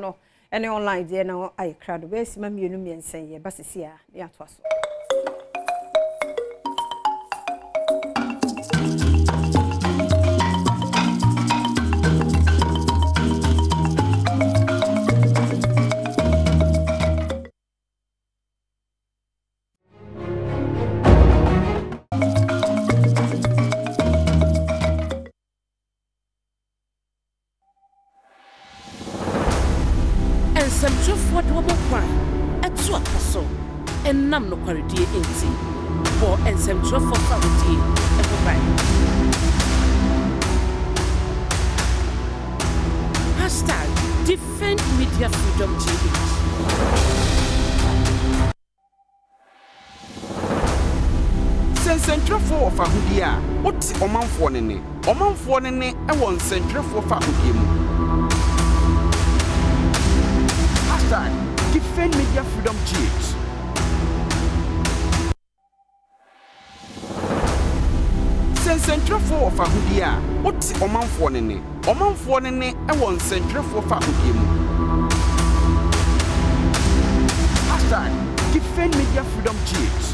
no any online there na I crowd be si ma mienu miensen ye basisi a ya to aso and nam no quality inti for and some for quality hashtag defend media freedom GH. Central for Fahudia, what's Oman for Nene? Oman for Nene, I want Central for Fahudim. Hashtag defend media freedom GH. Central for Fahudia, what's Oman for Nene? Oman for Nene, I want Central for Fahudim. Hashtag defend media freedom GH.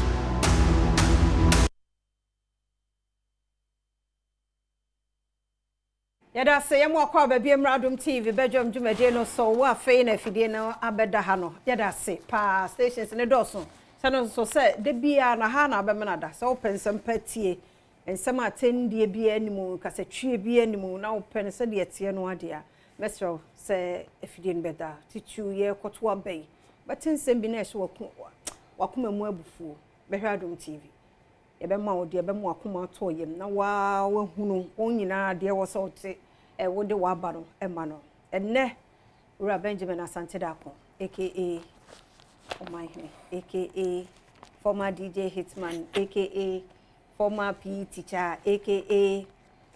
Yada say yam akwa ba biem Adom TV Badwam dwumade no so wo afei na afidie no abeda ha no yada say pa stations ne doso sano so say de bia na ha na abemna da so pensem patie ensem atendie bia animu kasatwie bia animu na wo pen se de tie no ade a mesro say afidie no beda titu ye koto abai batensem bi na ehwe wakoma mu abufuo behwe Adom TV ebe ma wo de ebe mu akoma to yem na wa hunu onyina de wo so te e wo de wa ba no e ma no enne ura Benjamin Asante Dako aka Omaihne aka former DJ Hitman aka former PE teacher aka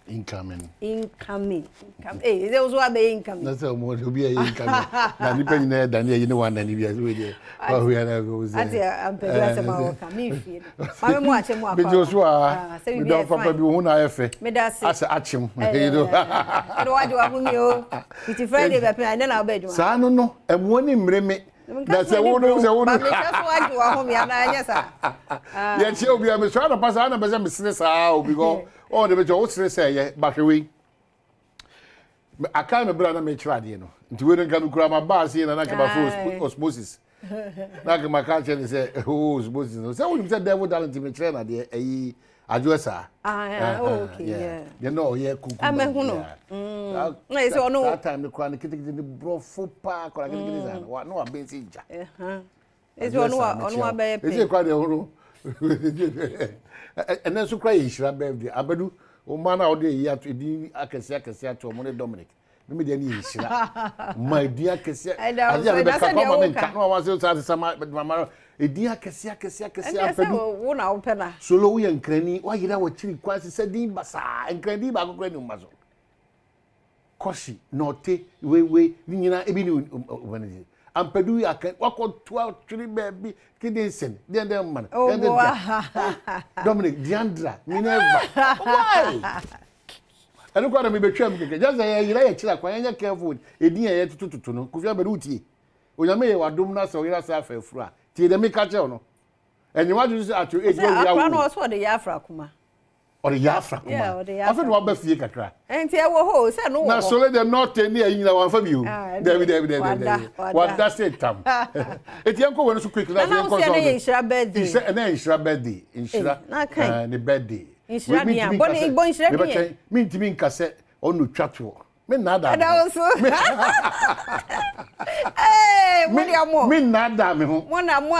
incoming eh there was what be incoming that's how much be incoming na depend na Daniel you know one Daniel be we dey we are go say ati am pe do asema o ka mi fie ma me mu ache mu akwa me Joshua me don papa bi hu na efe me da se asa achim you know no wa do ahu mi o it Friday be pe na oba eduma sa no emu ni mreme na se wo no ba me just wa do ahu mi na anya sa ya che obi am so na pasa na be se me sene sa o because oh the bejo sene say ye bahwe aka me bra na me chirade no nti we no kan kura ma ba se na ka ba for osmosis na ka ma ka che say oh osmosis no say we say devil talent me chire na de ayi ajosa okay yeah you know yeah kuku amehuno na ise ono that time the kura kitikiti the bro fo pa kura kitikiti na no abensi ja ise ono abaye pe ise kwa de horo and then so cry ishira birthday abadu o man na ode yi ato edi akese ato mo ne Dominic me de ni ishira my dear akese adia be ka kwa me nka no wa se so sama mama edi akese abadu wo na wo pena solo wo yankrani wa yira wa chiri kwasi se din basa yankrani ba kokra ni umazo koshi note we ni nyina ebi ni wani ampadu ya wako 12 3 baby kidensen den man Dominic Diandra Minerva why anu kwa na me betwam keke just yira ya chira kwa nya careful edin ya tututu no kufia be utie onyame ye wadom na so yira sa afafura tie de me ka che no enyi wadu se acho eji ya wo no so de yafra kuma or yafra kuma afa no ba fie kakra enti e wo ho se no na so le de not ni anyina wan fa bi o David wada say tam eti enko we no so quick na fi enko so na inshira birthday na inshira birthday inshira ni birthday inshira ni aboni bo inshira ni mi ntimi nkase onu twatwo me nada me nada me ho mo na mo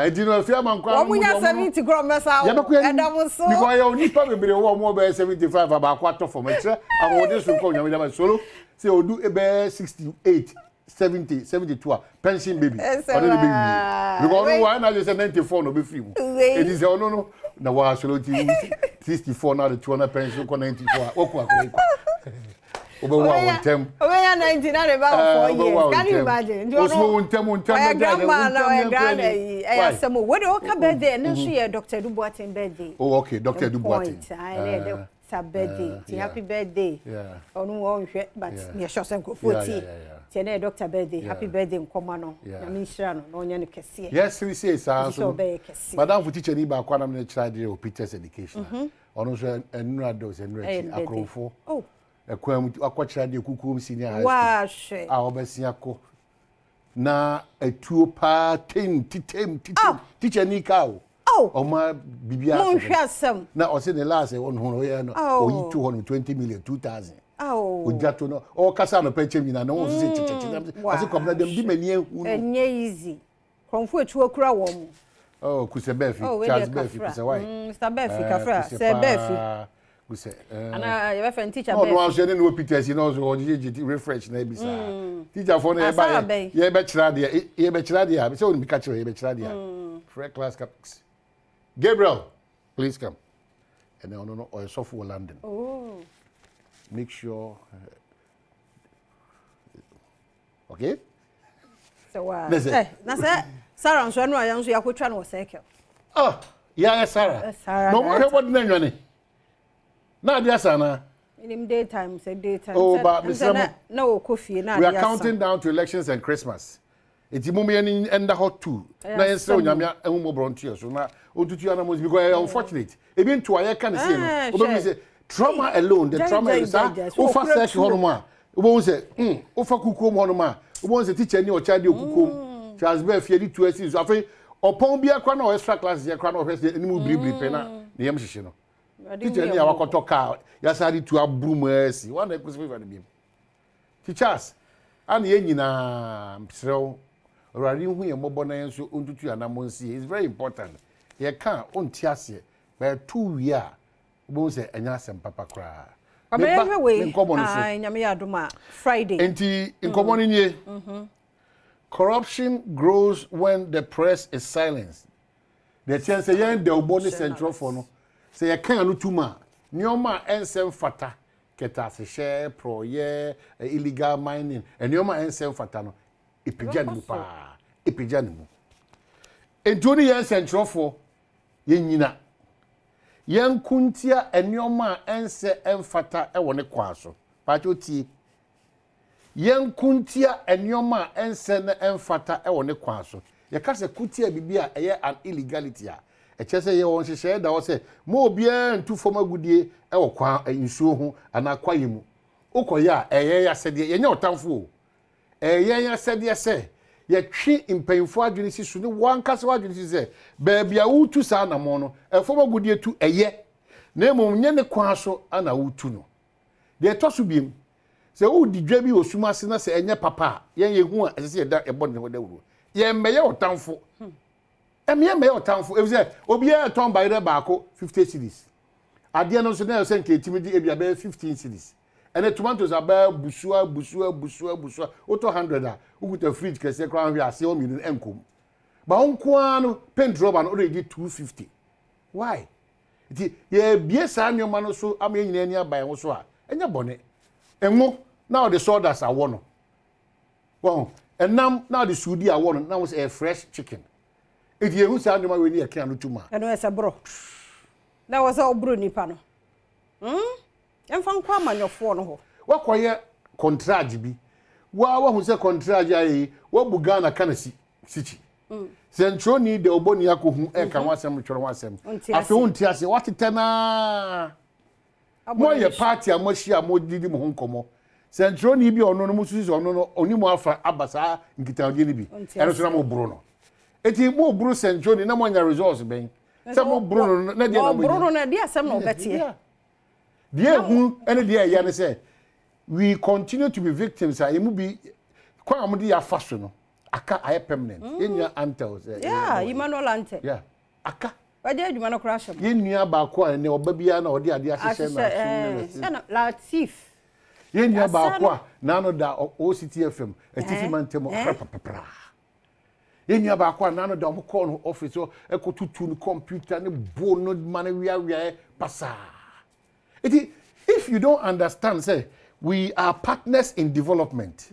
edi no afia man kwa mo nya 70 gro mesa Adom so because you nipa bebre wo mo be 75 aba kwato for me kire awode so ko nyame da solo say odu ebe 68 70 72 pension baby only baby because why na just 94 no be free mu it is no na wa solo 64 now the 200 pension ko 94 oku akọ Obe wa wontem. Obe ya 99 about 4 years. Can you imagine? Do you know? Wontem grandma na grandma eh asemo. What do you birthday? Na so ye Dr. Duboatin birthday. Oh okay, Dr. Duboatin. birthday. Happy birthday. Yeah. Onu won hwe but me sure say ko 40. Tiene Dr. birthday. Happy birthday nkoma no. Na me nshira no na onye ne kese. Yes, we say so. Madam for teacher ni ba kwa na me try dey Peter's education. Onu so enura do se enura ti akrofo. Oh. Ekwam akwakyira dey kukum senior high school. Wa hwe. A obesia ko. Na etuo pa titem teacher ni ka o. Oh, Oma bibia Monhwasem. Na o se the last one hono ye no o yi 220 million 2000. Oh. Ojato no o kasa no pe chem nyina no won se chichichi. Ase komna dem di mani ehu. Enye easy. Konfu etuo kura wo mu. Oh, Kusebefi, Charles Befi, Kusewai. Mr. Befi, Kafra, Sir Befi. Kuse. Ana your friend teacher Befi. No, no, I'm saying no Peters, you know, so you refresh na bisa. Teacher for na ba. Ye be chira dia, ye be chira dia. Be say we be catch ye be chira dia. Free class caps. Gabriel, please come. And then no or software London. Oh. Make sure okay? So eh, na say Sarah nso no ayan so yakotwa no cycle. Oh, yeah, Sarah. No more what na nwane. Na dia sana. In daytime, say daytime. Oh, but Mr. No coffee na. We are counting down to elections and Christmas. Iti mummy any enda hot too. Na yense onyamia ehun brontier so na otutu ana mo because unfortunate. Ebi nto aye kan say no. Obi say trauma alone, the trauma is ofa search honoma. Obo say ofa kukom honoma. Obo say teacher ni o child okukom. Charles Befi edi 2 seasons. Afei opon bia kwa na extra class ya kwa na office ni mu bribri pe na ne yam hihye no. Teacher ni awakoto ka ya sari tu abrum asi. One na ekusi fa ne biem. Teachers an ye nyina msrew orari hu ye mobo na yenso ontutu anamonsi. It's very important. Ye kan onti ase by 2 wi a obo say enya asem papa kra. Nyame ya adoma Friday. Enti nkomo ni nie. Corruption grows when the press is silenced. The chance yen the oboni central for no. Say you can no tuma. Nyoma ensem fata. Keta se share pro ye illegal mining. And nyoma ensem fata no. Ipija ni pa. Ipija ni mu. Entoni yen central for yen nyina. Yen kuntia enyoma ense emfata e wone kwaso. Pacho ti. Yen kuntia enyoma ense na emfata e wone kwaso. Ye ka se kuntia bibia eye an illegality a. E chese ye won hye da wo se mo obia ntu fom agudie e wo kwa nsuo ho ana kwaye mu. Ukoya eye ya sede ye nya otamfo o. Eye ya sede se ye twi mpanyfo adwene si su ne wankase wadwene si se baabia wutu sa na mo no e fom agudie tu eye na emom nye ne kwaso ana wutu no. De to so biem se o di dwa bi osuma se na se enye papa yen ye hu a se ye da ebo ne hoda wuro ye meye otamfo meye otamfo e se obi e ton bayre baako 50 cedis ade no so na se nke timi di ebia be 15 cedis ene tomatoes aba busua auto 100 a ukuta fridge kese kra hwe ase o minu enkom ba onko anu paint rubber no already 250 why it ye bie sa nyoma no so am ye nyina ni aban wo so a enya bone enwo now the sawdust awo no well enam now the sudi awo no now was a fresh chicken it ye hu sa nyoma we ni e kan no tuma eno ese bro na was a bro nipa no emfa nkwa amanyofo no ho wakoye contract bi wa hu se contract ayi wa buga na kanasi sichi centro ni de oboni akohu e kan wasem tworo wasem afi unti ase watetena mo ye party amohia mo didi mo honkomo centro ni bi ono no mususu ono no oni mo afa abasa nkitaje ni bi eno so na mo buru no eti mo buru centro ni na mo nya results ben se mo buru no na dia na mo buru no na dia sem no betie dia hu ene dia ya ne say we continue to be victims a emu bi kwa amudi ya faso no aka aye permanent enya antels yeah Emmanuel ante yeah aka waje adwuma no crash yenua ba ko a ne oba bia na odi ade ahye na Latif yenua ba ko a na no da OCTFM atifi mantemo papapra yenua ba ko a na no da omko no office o ekotutu no computer ne bo no man wia pasa if you don't understand say we are partners in development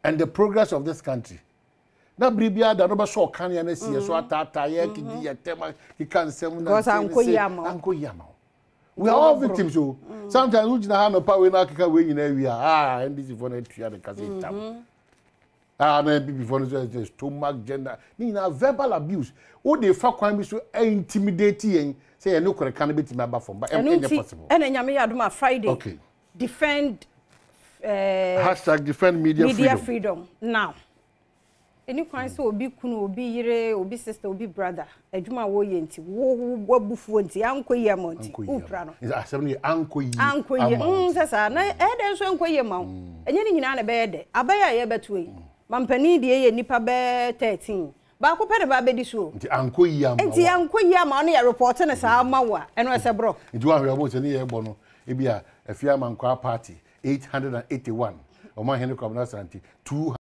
and the progress of this country. Na bribia da no be so kan ya na sie so atata ye kidi ye tema ki kan sem na because anko yama We are all victims, so sometimes we just no power in Africa we in area. And this is for the three the cassette. Then before the stomach gender. Nina verbal abuse. Oh, they fuck crime so intimidating. Say I know correct can be to from, but any possible. And then Yami Adoma Friday. Okay. Defend. Hashtag defend media freedom. Now. Any crime so obi kunu obi yire obi sister obi brother adwuma wo yenti wo bufu nti ankoyi amonti upra no is asem ankoyi sasa na den so ankoyi ma enye ni nyina na be de abaya ye beto yi mampani de ye nipa be 13 ba ko pede ba be di so nti ankoyi ama no ya report na sa ma wa eno ese bro nti wa hwe abo se ni ye bo no e bia afia mankwa party 881 o ma hene kwabna santi 2